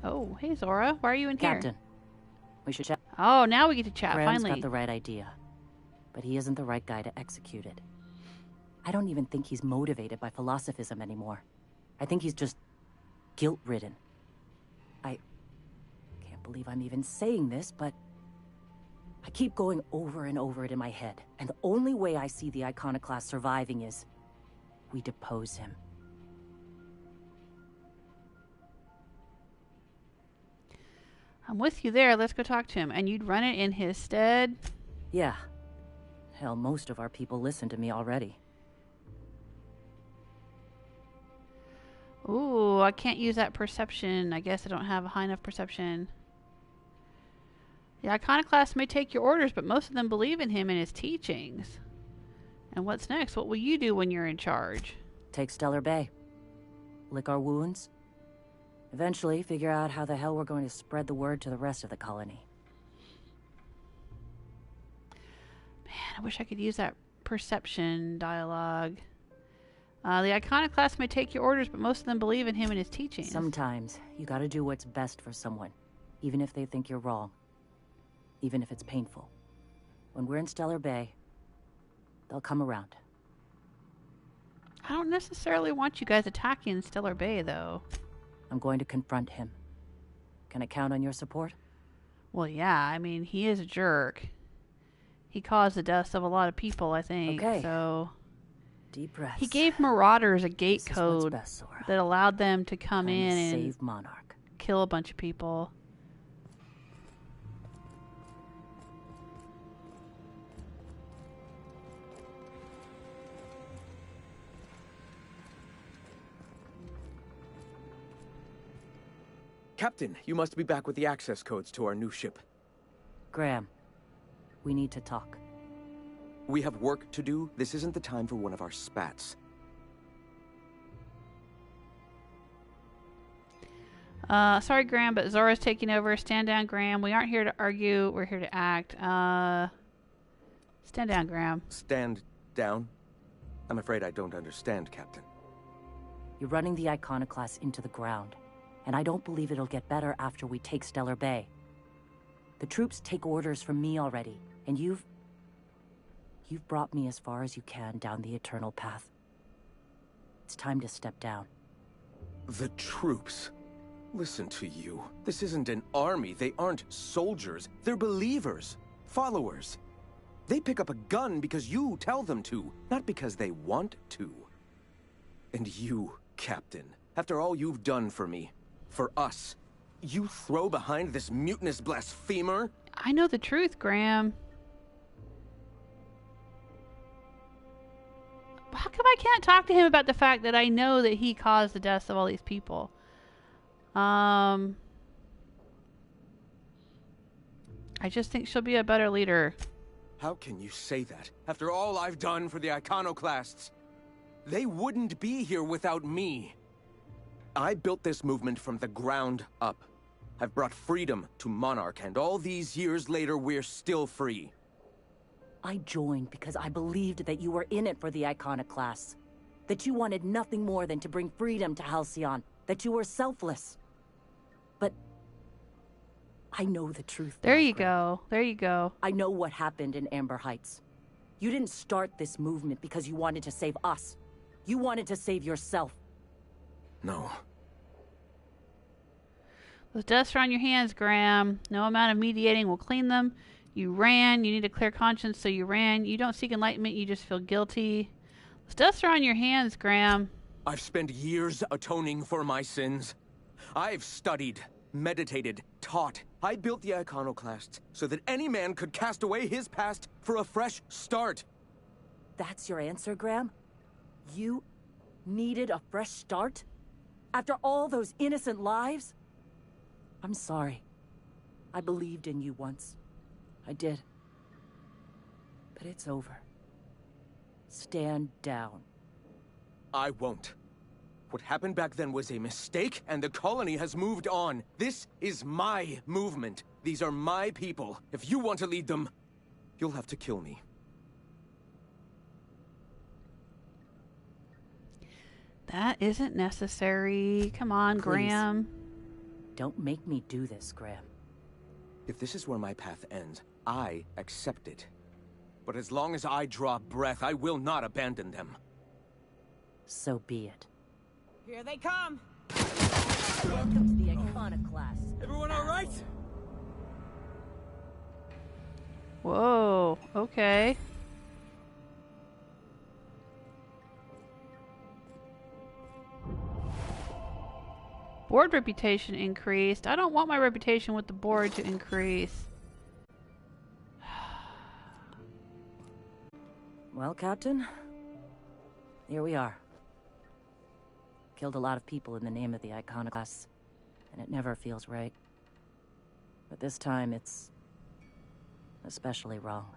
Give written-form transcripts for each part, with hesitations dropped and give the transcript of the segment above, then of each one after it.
Oh, hey Zora, why are you in here? Captain, we should chat. Oh, now we get to chat, Graham's finally. got the right idea, but he isn't the right guy to execute it. I don't even think he's motivated by philosophism anymore. I think he's just guilt-ridden. I can't believe I'm even saying this, but I keep going over and over it in my head, and the only way I see the Iconoclast surviving is we depose him. I'm with you there. Let's go talk to him. And you'd run it in his stead? Yeah. Hell, most of our people listen to me already. Ooh, I can't use that perception. I guess I don't have a high enough perception. The Iconoclasts may take your orders, but most of them believe in him and his teachings. And what's next? What will you do when you're in charge? Take Stellar Bay. Lick our wounds. Eventually, figure out how the hell we're going to spread the word to the rest of the colony. Man, I wish I could use that perception dialogue. The Iconoclasts may take your orders, but most of them believe in him and his teachings. Sometimes, you gotta do what's best for someone, even if they think you're wrong. Even if it's painful. When we're in Stellar Bay, they'll come around. I don't necessarily want you guys attacking Stellar Bay, though. I'm going to confront him. Can I count on your support? Well, yeah, I mean, he is a jerk. He caused the deaths of a lot of people, I think. Okay. So Deep breaths. he gave Marauders a gate This is what's code best, Zora. that allowed them to come Time to in and save Monarch. kill a bunch of people. Captain, you must be back with the access codes to our new ship. Graham, we need to talk. We have work to do. This isn't the time for one of our spats. Sorry, Graham, but Zora's taking over. Stand down, Graham. We aren't here to argue. We're here to act. Stand down, Graham. Stand down? I'm afraid I don't understand, Captain. You're running the Iconoclasts into the ground, and I don't believe it'll get better after we take Stellar Bay. The troops take orders from me already, and you've brought me as far as you can down the eternal path. It's time to step down. The troops? Listen to you. This isn't an army. They aren't soldiers. They're believers. Followers. They pick up a gun because you tell them to, not because they want to. And you, Captain, after all you've done for me, for us, you throw behind this mutinous blasphemer? I know the truth, Graham. How come I can't talk to him about the fact that I know that he caused the deaths of all these people? I just think she'll be a better leader. How can you say that, after all I've done for the Iconoclasts? They wouldn't be here without me. I built this movement from the ground up. I've brought freedom to Monarch, and all these years later, we're still free. I joined because I believed that you were in it for the Iconoclasts. That you wanted nothing more than to bring freedom to Halcyon. That you were selfless. But I know the truth. There now, you Graham. go. There you go. I know what happened in Amber Heights. You didn't start this movement because you wanted to save us. You wanted to save yourself. No. Those deaths are on your hands, Graham. No amount of mediating will clean them. You ran. You need a clear conscience, so you ran. You don't seek enlightenment. You just feel guilty. Those deaths are on your hands, Graham. I've spent years atoning for my sins. I've studied, meditated, taught. I built the Iconoclasts so that any man could cast away his past for a fresh start. That's your answer, Graham? You needed a fresh start? After all those innocent lives? I'm sorry. I believed in you once. I did. But it's over. Stand down. I won't. What happened back then was a mistake, and the colony has moved on. This is my movement. These are my people. If you want to lead them, you'll have to kill me. That isn't necessary. Come on, Please. Graham. Don't make me do this, Graham. If this is where my path ends, I accept it. But as long as I draw breath, I will not abandon them. So be it. Here they come! Welcome to the Iconoclasts. Everyone all right? Whoa, okay. Board reputation increased. I don't want my reputation with the board to increase. Well, Captain, here we are. Killed a lot of people in the name of the Iconoclasts, and it never feels right. But this time, it's especially wrong.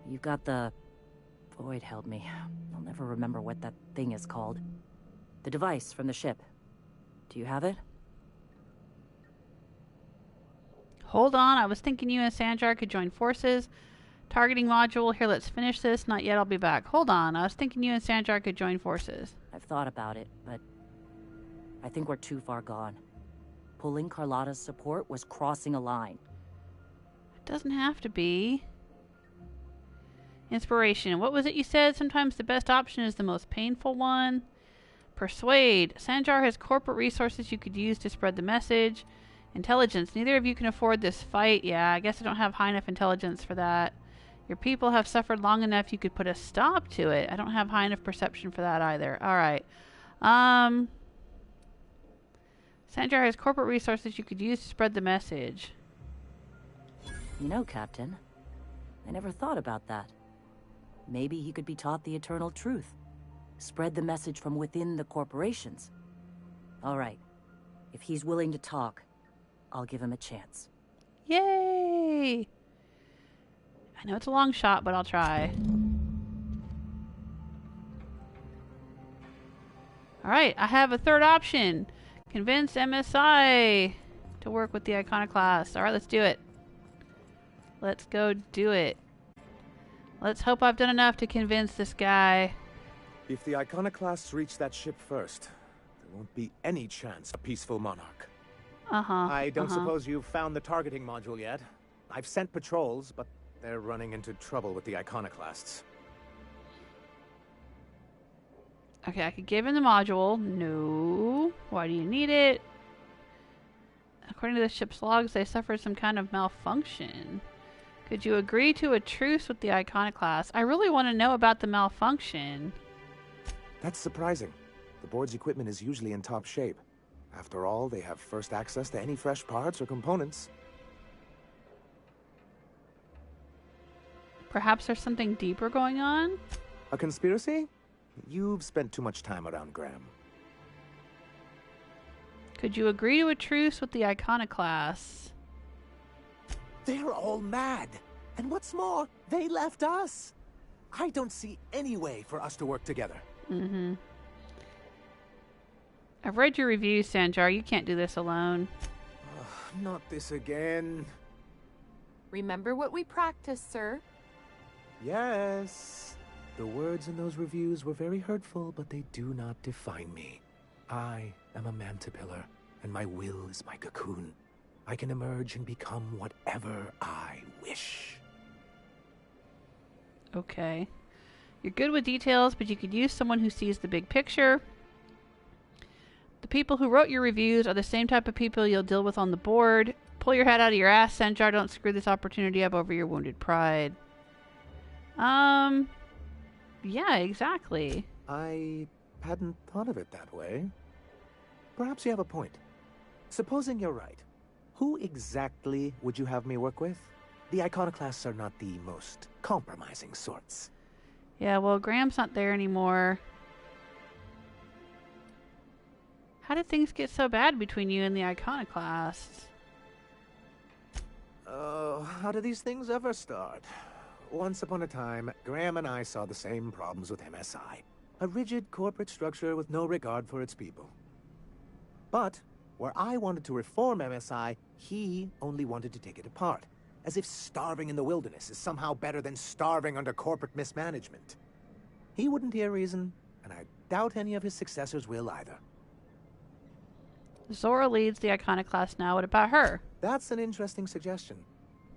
You've got the... Void held me. I'll never remember what that thing is called. The device from the ship. Do you have it? Hold on, I was thinking you and Sanjar could join forces. Targeting module. Here, let's finish this. Not yet, I'll be back. Hold on, I was thinking you and Sanjar could join forces. I've thought about it, but I think we're too far gone. Pulling Carlotta's support was crossing a line. It doesn't have to be. Inspiration. What was it you said? Sometimes the best option is the most painful one. Persuade. Sanjar has corporate resources you could use to spread the message. Intelligence. Neither of you can afford this fight. Yeah, I guess I don't have high enough intelligence for that. Your people have suffered long enough you could put a stop to it. I don't have high enough perception for that either. Alright. Sanjar has corporate resources you could use to spread the message. You know, Captain, I never thought about that. Maybe he could be taught the eternal truth. Spread the message from within the corporations. All right. If he's willing to talk, I'll give him a chance. Yay! I know it's a long shot, but I'll try. Alright, I have a third option. Convince MSI to work with the Iconoclasts. Alright, let's do it. Let's go do it. Let's hope I've done enough to convince this guy. If the Iconoclasts reach that ship first, there won't be any chance of a peaceful Monarch. I don't suppose you've found the targeting module yet. I've sent patrols, but they're running into trouble with the Iconoclasts. Okay, I could give him the module. No. Why do you need it? According to the ship's logs, they suffered some kind of malfunction. Could you agree to a truce with the Iconoclasts? I really want to know about the malfunction. That's surprising. The board's equipment is usually in top shape. After all, they have first access to any fresh parts or components. Perhaps there's something deeper going on? A conspiracy? You've spent too much time around Graham. Could you agree to a truce with the Iconoclasts? They're all mad. And what's more, they left us. I don't see any way for us to work together. I've read your reviews, Sanjar. You can't do this alone. Not this again. Remember what we practiced, sir. Yes. The words in those reviews were very hurtful, but they do not define me. I am a mantipillar, and my will is my cocoon. I can emerge and become whatever I wish. Okay. You're good with details, but you could use someone who sees the big picture. The people who wrote your reviews are the same type of people you'll deal with on the board. Pull your head out of your ass, Sanjar. Don't screw this opportunity up over your wounded pride. Yeah, exactly. I hadn't thought of it that way. Perhaps you have a point. Supposing you're right, who exactly would you have me work with? The Iconoclasts are not the most compromising sorts. Yeah, well, Graham's not there anymore. How did things get so bad between you and the Iconoclasts? How do these things ever start? Once upon a time, Graham and I saw the same problems with MSI. A rigid corporate structure with no regard for its people. But, where I wanted to reform MSI, he only wanted to take it apart. As if starving in the wilderness is somehow better than starving under corporate mismanagement. He wouldn't hear reason, and I doubt any of his successors will either. Zora leads the Iconoclast now. What about her? That's an interesting suggestion.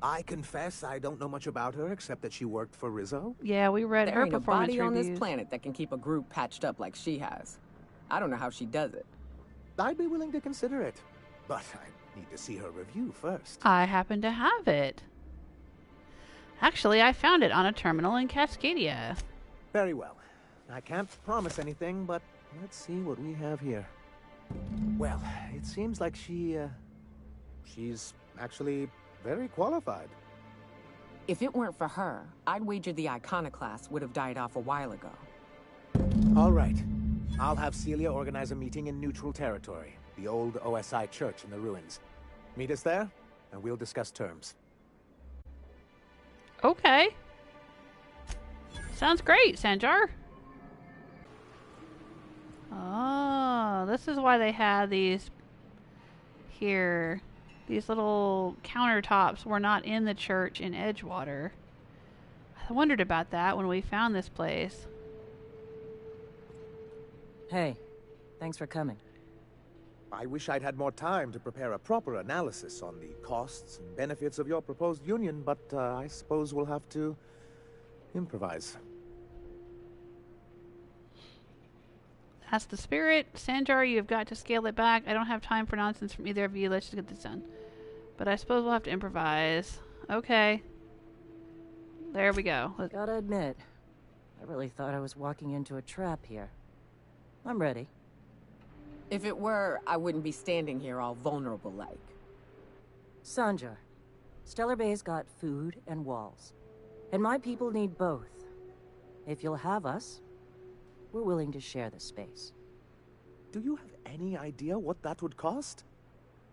I confess I don't know much about her except that she worked for Rizzo. Yeah, we read There her ain't a performance body on reviews. this planet that can keep a group patched up like she has. I don't know how she does it. I'd be willing to consider it, but I need to see her review first. I happen to have it. Actually, I found it on a terminal in Cascadia. Very well. I can't promise anything, but let's see what we have here. Well, it seems like she's actually very qualified. If it weren't for her, I'd wager the Iconoclasts would have died off a while ago. All right. I'll have Celia organize a meeting in neutral territory, the old OSI church in the ruins. Meet us there, and we'll discuss terms. Okay. Sounds great, Sanjar. Oh, this is why they had these here. These little countertops were not in the church in Edgewater. I wondered about that when we found this place. Hey, thanks for coming. I wish I'd had more time to prepare a proper analysis on the costs and benefits of your proposed union, but I suppose we'll have to improvise. That's the spirit. Sanjar, you've got to scale it back. I don't have time for nonsense from either of you. Let's just get this done. But I suppose we'll have to improvise. Okay. There we go. Gotta admit, I really thought I was walking into a trap here. I'm ready. If it were, I wouldn't be standing here all vulnerable like. Sanjar, Stellar Bay's got food and walls. And my people need both. If you'll have us, we're willing to share the space. Do you have any idea what that would cost?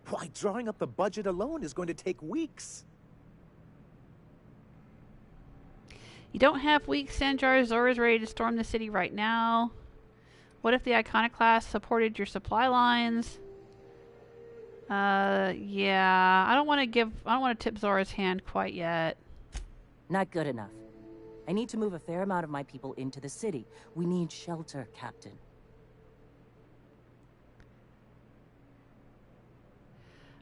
Why, drawing up the budget alone is going to take weeks. You don't have weak, Sanjar. Zora's ready to storm the city right now. What if the Iconoclast supported your supply lines? Yeah. I don't want to tip Zora's hand quite yet. Not good enough. I need to move a fair amount of my people into the city. We need shelter, Captain.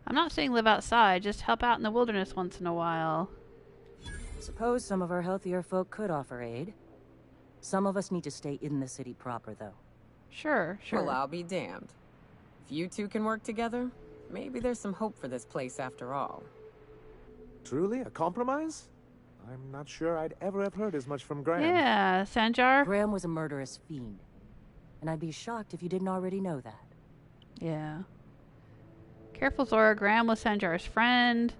I'm not saying live outside, just help out in the wilderness once in a while. Suppose some of our healthier folk could offer aid. Some of us need to stay in the city proper, though. Sure. Well, I'll be damned. If you two can work together, maybe there's some hope for this place after all. Truly, a compromise? I'm not sure I'd ever have heard as much from Graham. Yeah, Sanjar. Graham was a murderous fiend. And I'd be shocked if you didn't already know that. Yeah. Careful, Zora. Graham was Sanjar's friend.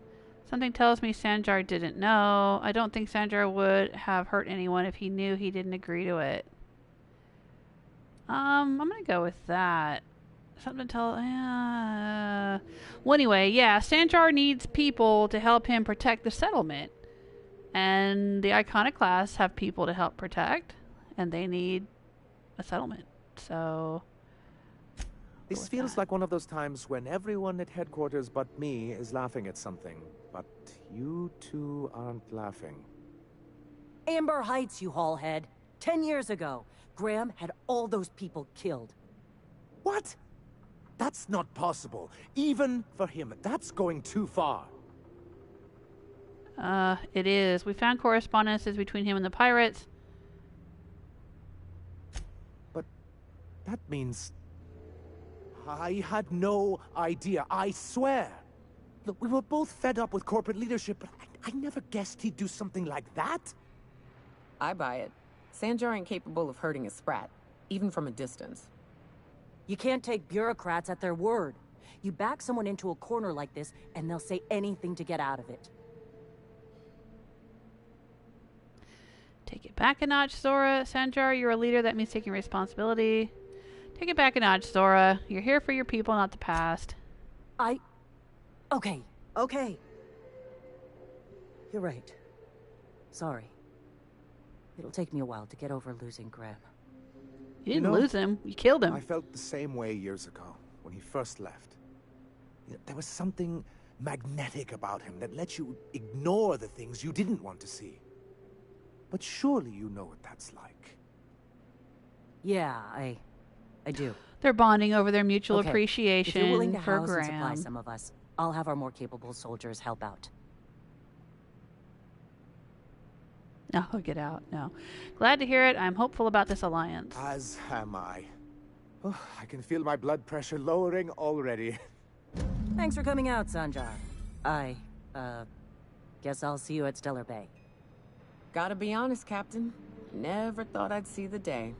Something tells me Sanjar didn't know. I don't think Sanjar would have hurt anyone if he knew he didn't agree to it. I'm gonna go with that. Something to tell... Well, anyway, yeah. Sanjar needs people to help him protect the settlement. And the Iconoclasts have people to help protect. And they need a settlement. So... This feels like one of those times when everyone at headquarters but me is laughing at something. But you two aren't laughing. Amber Heights, you haulhead. 10 years ago, Graham had all those people killed. What? That's not possible. Even for him, that's going too far. It is. We found correspondences between him and the pirates. But that means... I had no idea, I swear. Look, we were both fed up with corporate leadership, but I never guessed he'd do something like that. I buy it. Sanjar ain't capable of hurting a sprat, even from a distance. You can't take bureaucrats at their word. You back someone into a corner like this, and they'll say anything to get out of it. Take it back a notch, Zora. Sanjar, you're a leader. That means taking responsibility. Take it back a notch, Zora. You're here for your people, not the past. Okay. You're right. Sorry. It'll take me a while to get over losing Graham. You didn't lose him. You killed him. I felt the same way years ago, when he first left. There was something magnetic about him that let you ignore the things you didn't want to see. But surely you know what that's like. Yeah, I do. They're bonding over their mutual Okay, if appreciation you're willing to for house and supply Graham. some of us, I'll have our more capable soldiers help out. No, get out. No. Glad to hear it. I'm hopeful about this alliance. As am I. Oh, I can feel my blood pressure lowering already. Thanks for coming out, Sanjar. I, guess I'll see you at Stellar Bay. Gotta be honest, Captain. Never thought I'd see the day.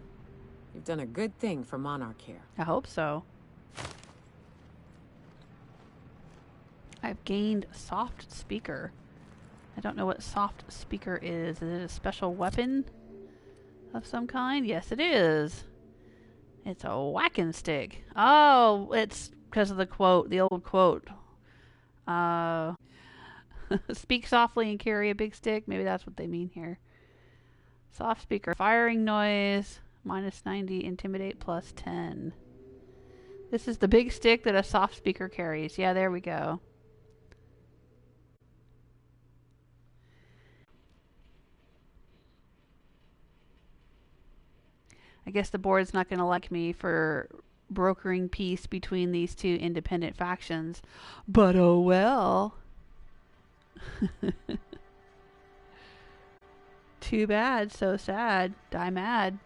You've done a good thing for Monarch here. I hope so. I've gained soft speaker. I don't know what soft speaker is. Is it a special weapon of some kind? Yes, it is. It's a whacking stick. Oh, it's because of the quote, the old quote. Speak softly and carry a big stick. Maybe that's what they mean here. Soft speaker. Firing noise. -90. Intimidate +10. This is the big stick that a soft speaker carries. Yeah, there we go. I guess the board's not going to like me for brokering peace between these two independent factions. But oh well. Too bad, so sad. Die mad.